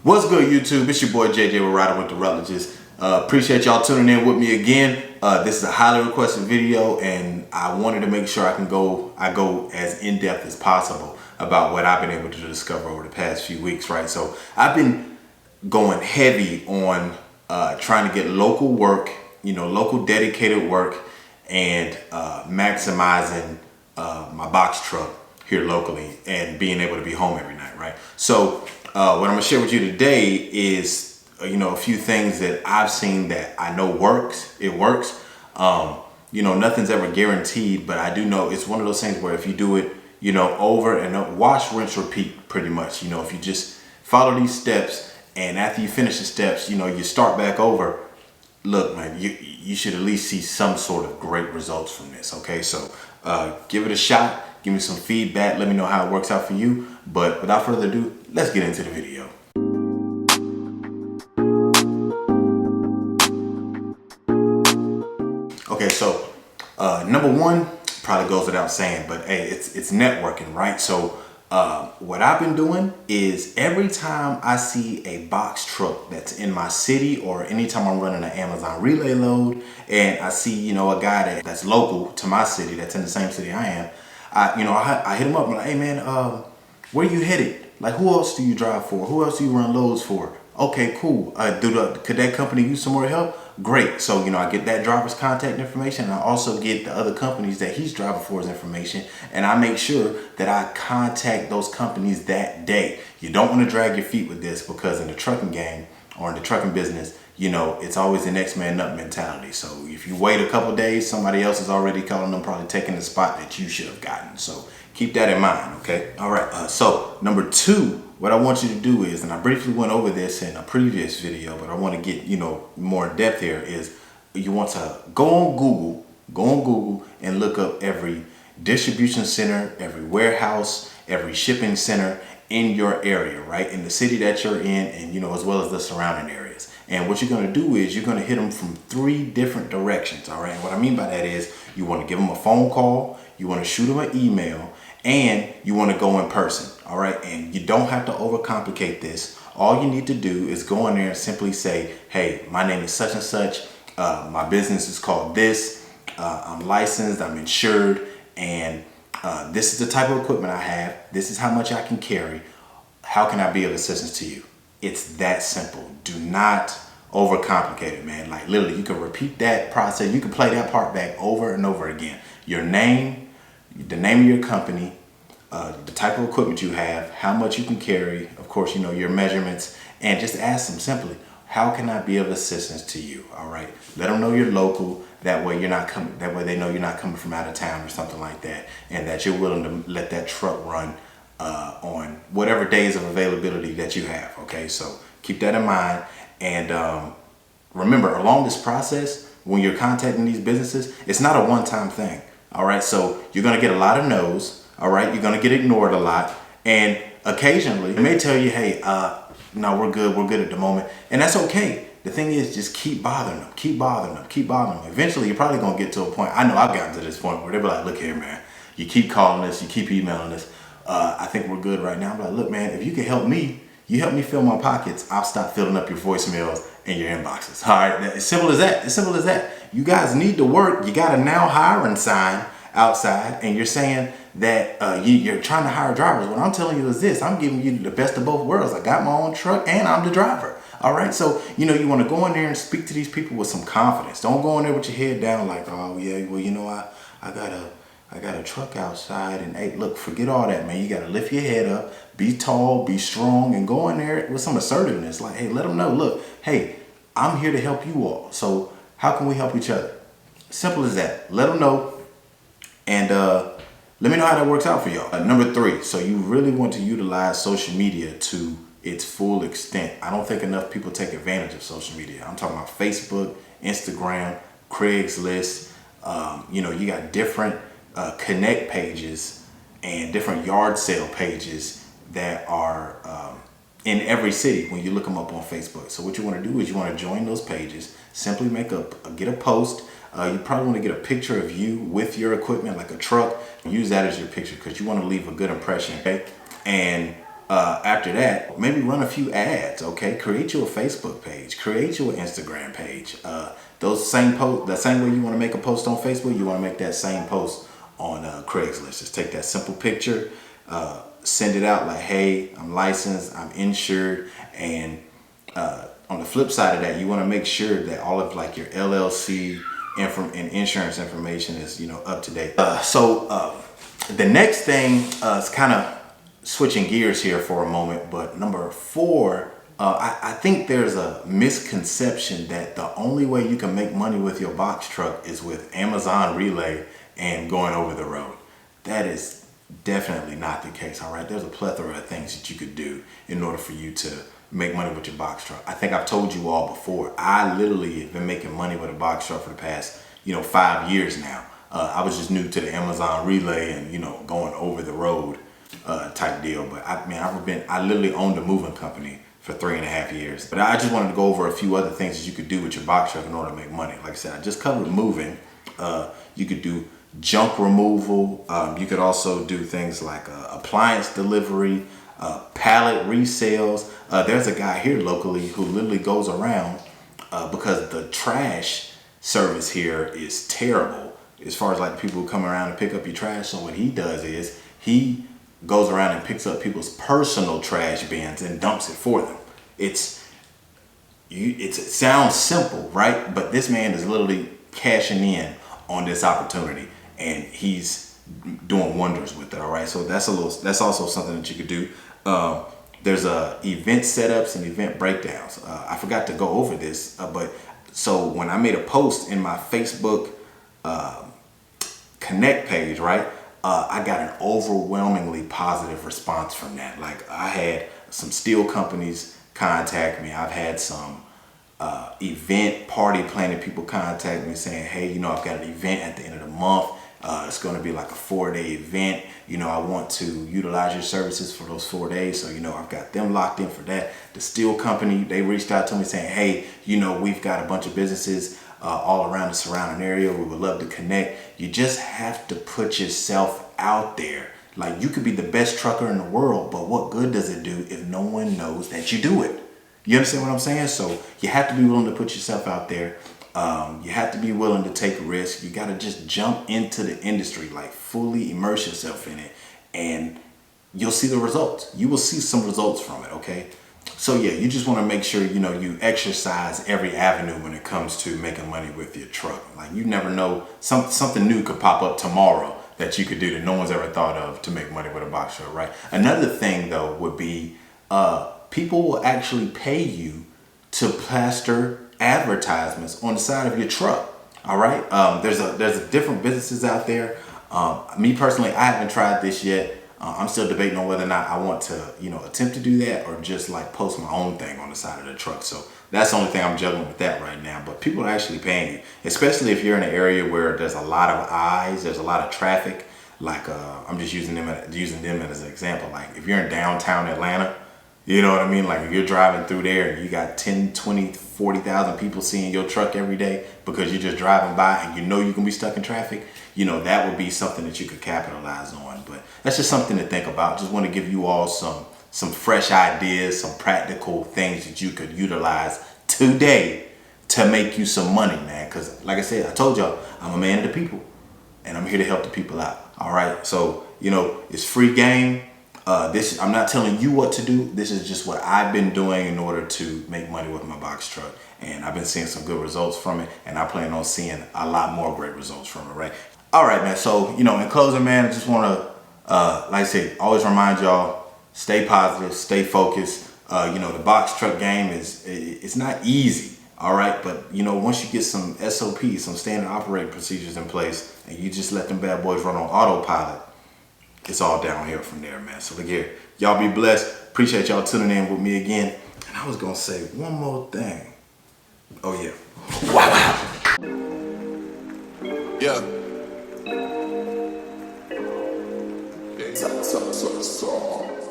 What's good, YouTube? It's your boy JJ with Rider with the Rutledges. Appreciate y'all tuning in with me again. This is a highly requested video, and I wanted to make sure I go as in depth as possible about what I've been able to discover over the past few weeks, right? So I've been going heavy on trying to get local work, local dedicated work, and maximizing my box truck here locally and being able to be home every night, right? So what I'm gonna share with you today is a few things that I've seen that I know works. It works. Nothing's ever guaranteed, but I do know it's one of those things where if you do it over and over, wash, rinse, repeat, pretty much. If you just follow these steps, and after you finish the steps, you start back over. Look, man, you should at least see some sort of great results from this. Okay, so give it a shot. Give me some feedback. Let me know how it works out for you. But without further ado, let's get into the video. Okay, so number one probably goes without saying, but hey, it's networking, right? So what I've been doing is every time I see a box truck that's in my city, or anytime I'm running an Amazon relay load and I see a guy that's local to my city, that's in the same city I am, I hit him up and I'm like, hey man, where you headed? Like, who else do you drive for? Who else do you run loads for? Okay, cool. Could that company use some more help? Great. So, I get that driver's contact information. And I also get the other companies that he's driving for his information. And I make sure that I contact those companies that day. You don't want to drag your feet with this, because in the trucking game or in the trucking business, it's always the next man up mentality. So if you wait a couple days, somebody else is already calling them, probably taking the spot that you should have gotten. So keep that in mind, okay? All right, so number two, what I want you to do is, and I briefly went over this in a previous video, but I want to get, more in depth here, is you want to go on Google and look up every distribution center, every warehouse, every shipping center in your area, right? In the city that you're in, and, as well as the surrounding areas. And what you're going to do is you're going to hit them from 3 different directions, all right? And what I mean by that is you want to give them a phone call, you want to shoot them an email, and you want to go in person, all right? And you don't have to overcomplicate this. All you need to do is go in there and simply say, hey, my name is such and such. My business is called this. I'm licensed, I'm insured, and this is the type of equipment I have. This is how much I can carry. How can I be of assistance to you? It's that simple. Do not overcomplicate it, man. Like, literally, you can repeat that process. You can play that part back over and over again. Your name, the name of your company, the type of equipment you have, how much you can carry, of course, your measurements, and just ask them simply, how can I be of assistance to you? All right. Let them know you're local. That way you're not coming. That way they know you're not coming from out of town or something like that, and that you're willing to let that truck run on whatever days of availability that you have. Okay. So keep that in mind, and remember, along this process, when you're contacting these businesses, it's not a one-time thing. All right. So you're going to get a lot of no's. All right. You're going to get ignored a lot, and occasionally they may tell you, hey, no, we're good at the moment. And that's okay. The thing is, just keep bothering them, keep bothering them. Eventually, you're probably going to get to a point. I know I've gotten to this point where they'll be like, look here, man, you keep calling us, you keep emailing us. I think we're good right now. I'm like, look, man, if you can help me, you help me fill my pockets, I'll stop filling up your voicemails and your inboxes. All right, as simple as that. As simple as that. You guys need to work. You got a now hiring sign outside, and you're saying that you're trying to hire drivers. What I'm telling you is this: I'm giving you the best of both worlds. I got my own truck and I'm the driver. All right, so you want to go in there and speak to these people with some confidence. Don't go in there with your head down like, oh yeah, well I got a truck outside, and hey, look, forget all that, man. You got to lift your head up, be tall, be strong, and go in there with some assertiveness. Like, hey, let them know, look, hey, I'm here to help you all. So how can we help each other? Simple as that. Let them know, and let me know how that works out for y'all. Number 3, so you really want to utilize social media to its full extent. I don't think enough people take advantage of social media. I'm talking about Facebook, Instagram, Craigslist. You got different connect pages and different yard sale pages that are in every city when you look them up on Facebook. So what you want to do is you want to join those pages. Simply get a post. You probably want to get a picture of you with your equipment, like a truck. Use that as your picture, because you want to leave a good impression. Okay? And After that, maybe run a few ads, okay? Create you a Facebook page, create you an Instagram page. Those same posts, the same way you want to make a post on Facebook, you want to make that same post on Craigslist. Just take that simple picture, send it out like, hey, I'm licensed, I'm insured, and on the flip side of that, you want to make sure that all of like your LLC and insurance information is, you know, up to date. The next thing is kind of switching gears here for a moment, but number 4, I think there's a misconception that the only way you can make money with your box truck is with Amazon Relay and going over the road. That is definitely not the case, all right? There's a plethora of things that you could do in order for you to make money with your box truck. I think I've told you all before, I literally have been making money with a box truck for the past, 5 years now. I was just new to the Amazon Relay and, going over the road type deal. But I literally owned a moving company for 3.5 years. But I just wanted to go over a few other things that you could do with your box truck in order to make money. Like I said, I just covered moving. You could do junk removal. You could also do things like appliance delivery, pallet resales. There's a guy here locally who literally goes around because the trash service here is terrible as far as like people who come around and pick up your trash. So what he does is he goes around and picks up people's personal trash bins and dumps it for them. It sounds simple, right? But this man is literally cashing in on this opportunity, and he's doing wonders with it. All right, so that's also something that you could do. There's event setups and event breakdowns. I forgot to go over this, but so when I made a post in my Facebook Connect page, right? I got an overwhelmingly positive response from that. Like, I had some steel companies contact me. I've had some event party planning people contact me saying, hey, I've got an event at the end of the month. It's going to be like a 4-day event. I want to utilize your services for those 4 days. So, I've got them locked in for that. The steel company, they reached out to me saying, hey, we've got a bunch of businesses all around the surrounding area. We would love to connect. You just have to put yourself out there. Like, you could be the best trucker in the world, but what good does it do if no one knows that you do it? You understand what I'm saying? So you have to be willing to put yourself out there. You have to be willing to take risks. You got to just jump into the industry, like fully immerse yourself in it, and you'll see the results. You will see some results from it, okay? So yeah, you just want to make sure, you exercise every avenue when it comes to making money with your truck. Like, you never know, something new could pop up tomorrow that you could do that no one's ever thought of to make money with a box truck, right? Another thing though would be, people will actually pay you to plaster advertisements on the side of your truck. All right. There's different businesses out there. Me personally, I haven't tried this yet. I'm still debating on whether or not I want to, attempt to do that or just like post my own thing on the side of the truck. So that's the only thing I'm juggling with that right now. But people are actually paying you, especially if you're in an area where there's a lot of eyes, there's a lot of traffic. Like, I'm just using them as an example. Like, if you're in downtown Atlanta, you know what I mean? Like, if you're driving through there and you got 10, 20, 40,000 people seeing your truck every day because you're just driving by and you can be stuck in traffic, that would be something that you could capitalize on. But that's just something to think about. Just want to give you all some fresh ideas, some practical things that you could utilize today to make you some money, man. Because like I said, I told y'all, I'm a man of the people and I'm here to help the people out. All right. So, it's free game. I'm not telling you what to do. This is just what I've been doing in order to make money with my box truck. And I've been seeing some good results from it. And I plan on seeing a lot more great results from it, right? All right, man. So, in closing, man, I just want to, like I said, always remind y'all, stay positive, stay focused. The box truck game it's not easy. All right. But, once you get some SOPs, some standard operating procedures in place, and you just let them bad boys run on autopilot, it's all downhill from there, man. So look here, y'all be blessed. Appreciate y'all tuning in with me again. And I was gonna say one more thing. Oh yeah. Wow. Yeah. So.